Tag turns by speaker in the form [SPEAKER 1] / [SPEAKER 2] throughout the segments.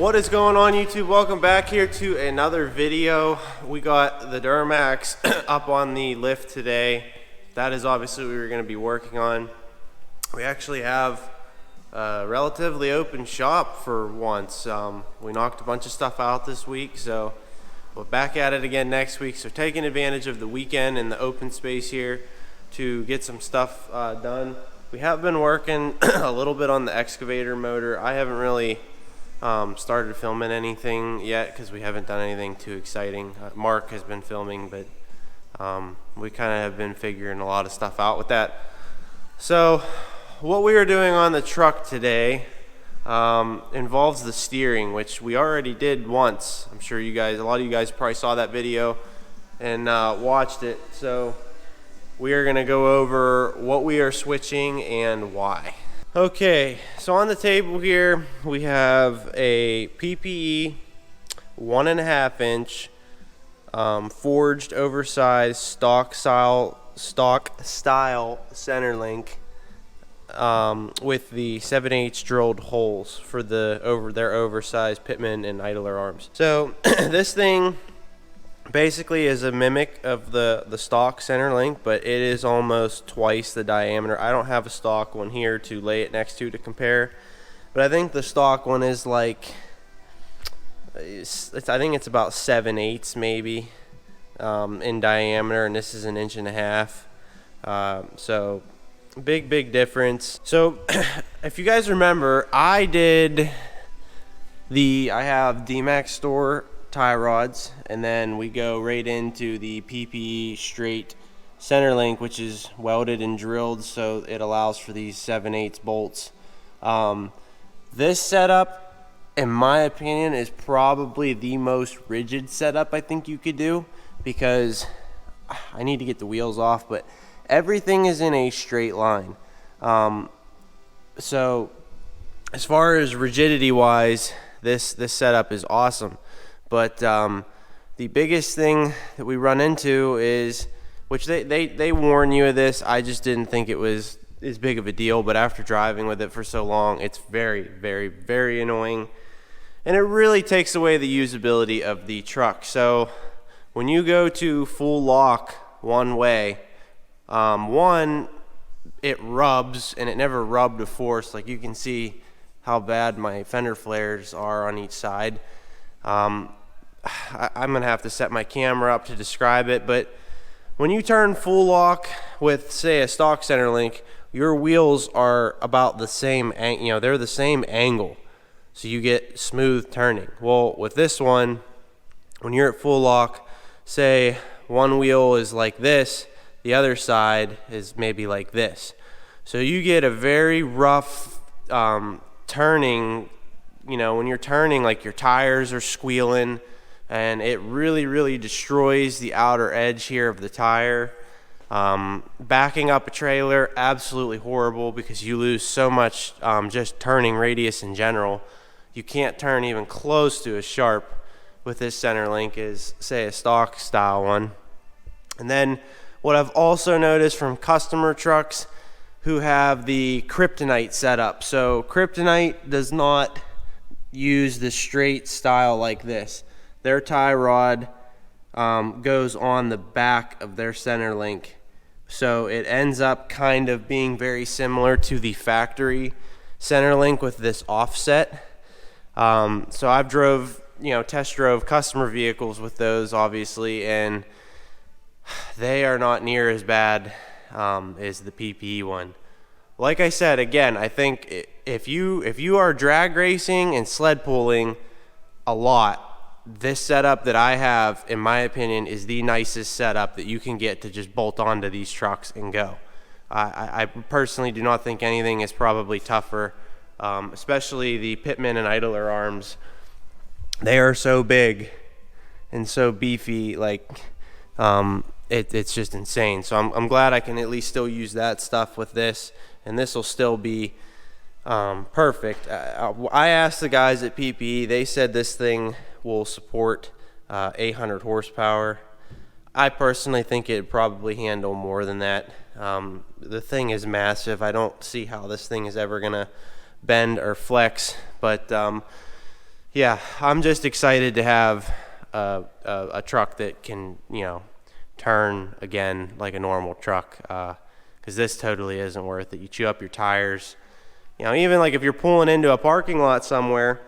[SPEAKER 1] What is going on, YouTube? Welcome back here to another video. We got the Duramax up on the lift today. That is obviously what we were going to be working on. We actually have a relatively open shop for once. We knocked a bunch of stuff out this week, so we're back at it again next week. So taking advantage of the weekend and the open space here to get some stuff done. We have been working a little bit on the excavator motor. I haven't really started filming anything yet because we haven't done anything too exciting. Mark has been filming, but we kind of have been figuring a lot of stuff out with that. So what we are doing on the truck today involves the steering, which we already did once. I'm sure you guys, a lot of you guys probably saw that video and watched it. So we are going to go over what we are switching and why. Okay, so on the table here we have a PPE 1.5 inch forged oversized stock style center link with the 7/8 drilled holes for their oversized pitman and idler arms. So this thing basically is a mimic of the stock center link, but it is almost twice the diameter. I don't have a stock one here to lay it next to compare, but I think the stock one is like, I think it's about 7/8 maybe in diameter, and this is 1.5 inches. So big difference. So if you guys remember, I have Duramax store tie rods, and then we go right into the PPE straight center link, which is welded and drilled, so it allows for these 7/8 bolts. This setup, in my opinion, is probably the most rigid setup I think you could do, because I need to get the wheels off, but everything is in a straight line. So as far as rigidity wise, this setup is awesome. But the biggest thing that we run into is, which they warn you of this, I just didn't think it was as big of a deal, but after driving with it for so long, it's very annoying, and it really takes away the usability of the truck. So when you go to full lock one way, it rubs, and it never rubbed before, so like you can see how bad my fender flares are on each side. I'm gonna have to set my camera up to describe it, but when you turn full lock with, say, a stock center link, your wheels are about the same, they're the same angle, so you get smooth turning. Well, with this one, when you're at full lock, say one wheel is like this, the other side is maybe like this, so you get a very rough turning. When you're turning, like, your tires are squealing, and it really destroys the outer edge here of the tire. Backing up a trailer, absolutely horrible, because you lose so much just turning radius in general. You can't turn even close to as sharp with this center link as, say, a stock style one. And then what I've also noticed from customer trucks who have the kryptonite setup. So kryptonite does not use the straight style like this. Their tie rod goes on the back of their center link, so it ends up kind of being very similar to the factory center link with this offset. So I've test drove customer vehicles with those, obviously, and they are not near as bad as the PPE one. Like I said, again, I think if you are drag racing and sled pulling a lot, this setup that I have, in my opinion, is the nicest setup that you can get to just bolt onto these trucks and go. I personally do not think anything is probably tougher, especially the pitman and idler arms. They are so big and so beefy, like it's just insane. So I'm glad I can at least still use that stuff with this, and this will still be perfect. I asked the guys at PPE, they said this thing will support 800 horsepower. I personally think it'd probably handle more than that. The thing is massive. I don't see how this thing is ever gonna bend or flex, but yeah, I'm just excited to have a truck that can, turn again like a normal truck, because this totally isn't worth it. You chew up your tires. Even like if you're pulling into a parking lot somewhere,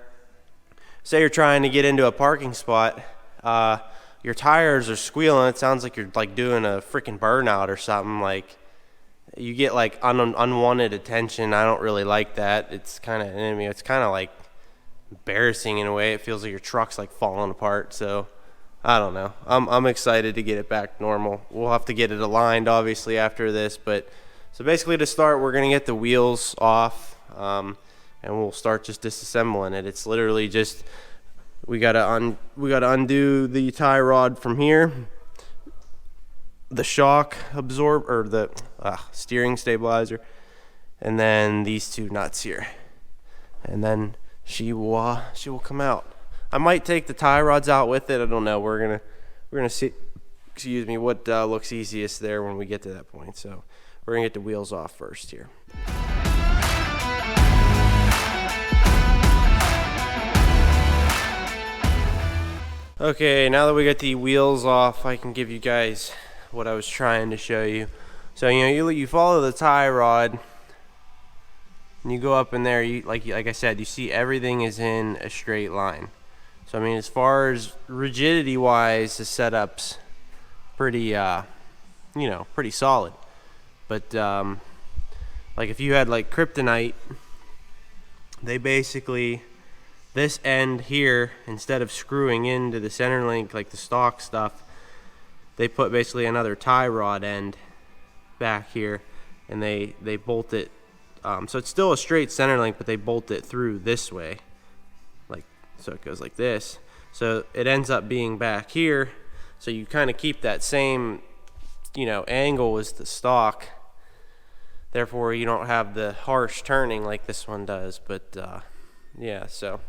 [SPEAKER 1] say you're trying to get into a parking spot, your tires are squealing. It sounds like you're like doing a freaking burnout or something. Like you get like unwanted attention. I don't really like that. It's kind of like embarrassing in a way. It feels like your truck's like falling apart. So I don't know. I'm excited to get it back normal. We'll have to get it aligned obviously after this, but so basically to start, we're gonna get the wheels off, and we'll start just disassembling it. It's literally just we gotta undo the tie rod from here, the shock absorber, or the steering stabilizer, and then these two nuts here, and then she will come out. I might take the tie rods out with it. I don't know. We're gonna see. Excuse me. What looks easiest there when we get to that point. So we're gonna get the wheels off first here. Okay, now that we got the wheels off, I can give you guys what I was trying to show you. So you follow the tie rod, and you go up in there. Like I said, you see everything is in a straight line. So as far as rigidity wise, the setup's pretty pretty solid. But like if you had like kryptonite, they basically, this end here, instead of screwing into the center link like the stock stuff, they put basically another tie rod end back here, and they bolt it, so it's still a straight center link, but they bolt it through this way, like so it goes like this, so it ends up being back here, so you kind of keep that same angle as the stock, therefore you don't have the harsh turning like this one does. But yeah, so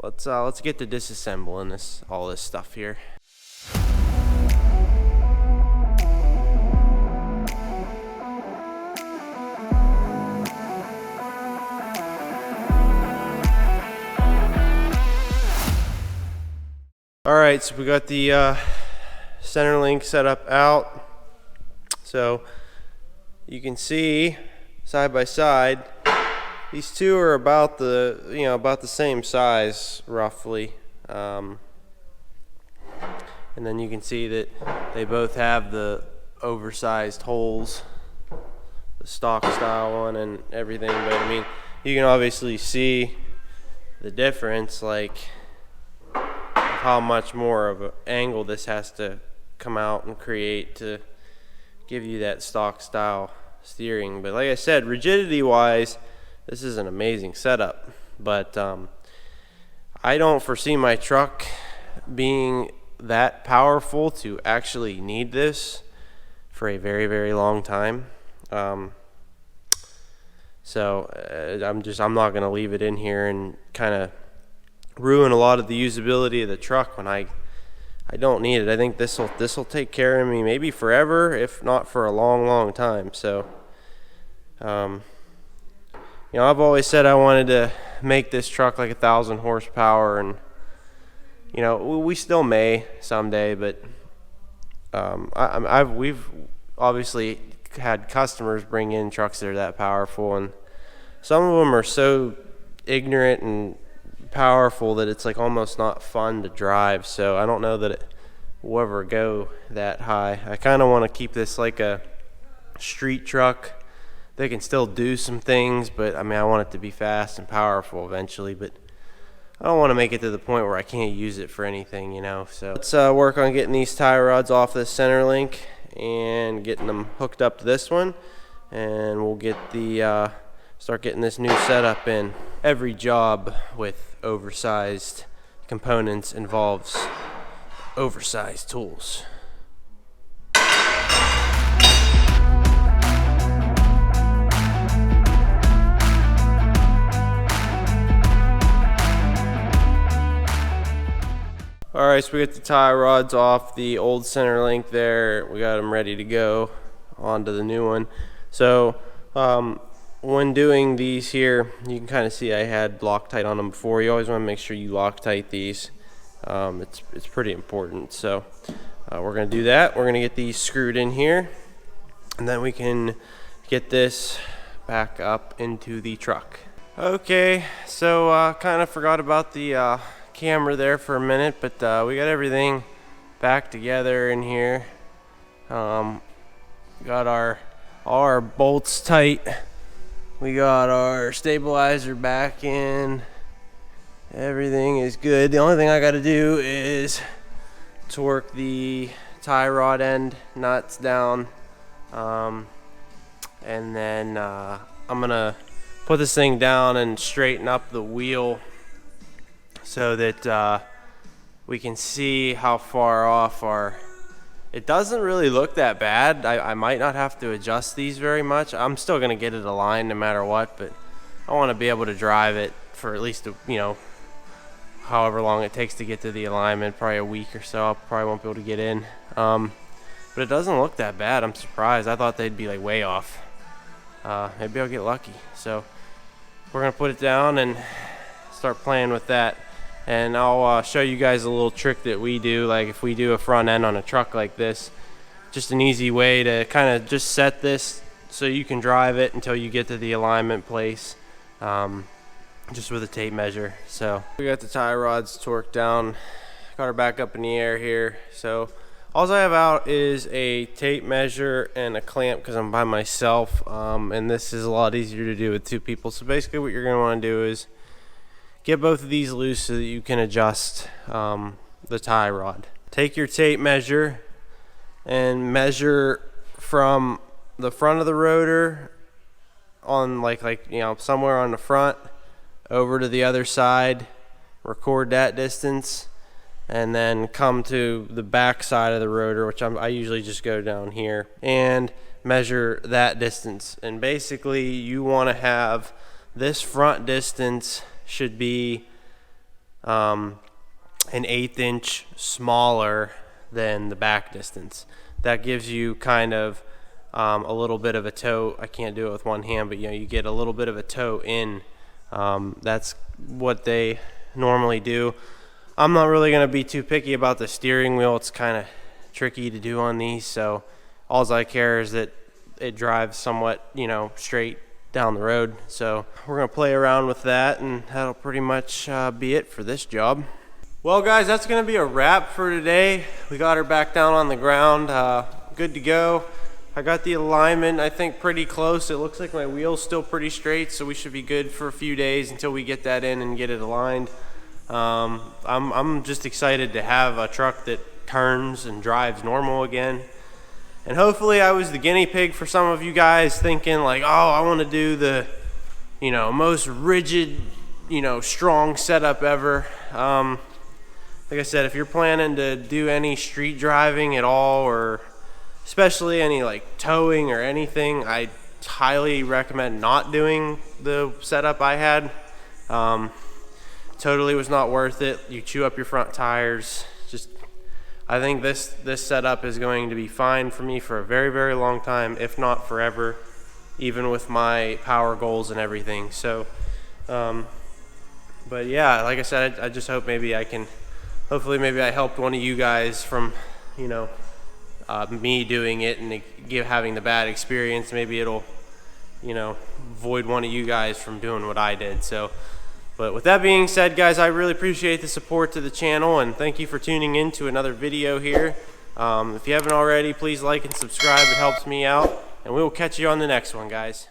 [SPEAKER 1] let's get to disassembling all this stuff here. Alright, so we got the center link set up out. So you can see side by side, these two are about the same size roughly, and then you can see that they both have the oversized holes, the stock style one and everything. But you can obviously see the difference, like how much more of an angle this has to come out and create to give you that stock style steering. But like I said, rigidity wise, this is an amazing setup. But I don't foresee my truck being that powerful to actually need this for a very, very long time. So I'm not going to leave it in here and kind of ruin a lot of the usability of the truck when I don't need it. I think this will take care of me maybe forever, if not for a long time. So I've always said I wanted to make this truck like 1,000 horsepower, and we still may someday, but we've obviously had customers bring in trucks that are that powerful, and some of them are so ignorant and powerful that it's like almost not fun to drive. So I don't know that it will ever go that high. I kind of want to keep this like a street truck. They can still do some things, but I want it to be fast and powerful eventually, but I don't want to make it to the point where I can't use it for anything, So let's work on getting these tie rods off this center link and getting them hooked up to this one, and we'll get start getting this new setup in. Every job with oversized components involves oversized tools. Alright, so we got the tie rods off the old center link there. We got them ready to go onto the new one. So when doing these here, you can kind of see I had Loctite on them before. You always want to make sure you Loctite these. It's pretty important. So we're going to do that. We're going to get these screwed in here, and then we can get this back up into the truck. Okay, so kind of forgot about the camera there for a minute, but we got everything back together in here. Got all our bolts tight. We got our stabilizer back in. Everything is good. The only thing I got to do is torque the tie rod end nuts down, and then I'm gonna put this thing down and straighten up the wheel so that we can see how far off our. It doesn't really look that bad. I might not have to adjust these very much. I'm still gonna get it aligned no matter what, but I want to be able to drive it for at least however long it takes to get to the alignment, probably a week or so. I probably won't be able to get in, but it doesn't look that bad. I'm surprised. I thought they'd be like way off. Maybe I'll get lucky. So we're gonna put it down and start playing with that, and I'll show you guys a little trick that we do. Like if we do a front end on a truck like this, just an easy way to kind of just set this so you can drive it until you get to the alignment place, just with a tape measure. So we got the tie rods torqued down, got her back up in the air here. So all I have out is a tape measure and a clamp because I'm by myself, and this is a lot easier to do with two people. So basically what you're going to want to do is get both of these loose so that you can adjust the tie rod. Take your tape measure and measure from the front of the rotor on somewhere on the front over to the other side, record that distance, and then come to the back side of the rotor, which I usually just go down here, and measure that distance. And basically you want to have this front distance should be an 1/8 inch smaller than the back distance. That gives you kind of a little bit of a toe. I can't do it with one hand, but you get a little bit of a toe in. That's what they normally do. I'm not really going to be too picky about the steering wheel. It's kind of tricky to do on these, so all I care is that it drives somewhat straight down the road. So we're going to play around with that, and that'll pretty much be it for this job. Well guys, that's going to be a wrap for today. We got her back down on the ground, good to go. I got the alignment, I think, pretty close. It looks like my wheel's still pretty straight, so we should be good for a few days until we get that in and get it aligned. I'm just excited to have a truck that turns and drives normal again. And hopefully I was the guinea pig for some of you guys thinking like, oh, I want to do the, most rigid, strong setup ever. Like I said, if you're planning to do any street driving at all, or especially any like towing or anything, I highly recommend not doing the setup I had. Totally was not worth it. You chew up your front tires. I think this setup is going to be fine for me for a very, very long time, if not forever, even with my power goals and everything. So, but yeah, like I said, I just hope maybe I helped one of you guys from, me doing it and having the bad experience. Maybe it'll, avoid one of you guys from doing what I did. So, but with that being said, guys, I really appreciate the support to the channel, and thank you for tuning in to another video here. If you haven't already, please like and subscribe. It helps me out, and we will catch you on the next one, guys.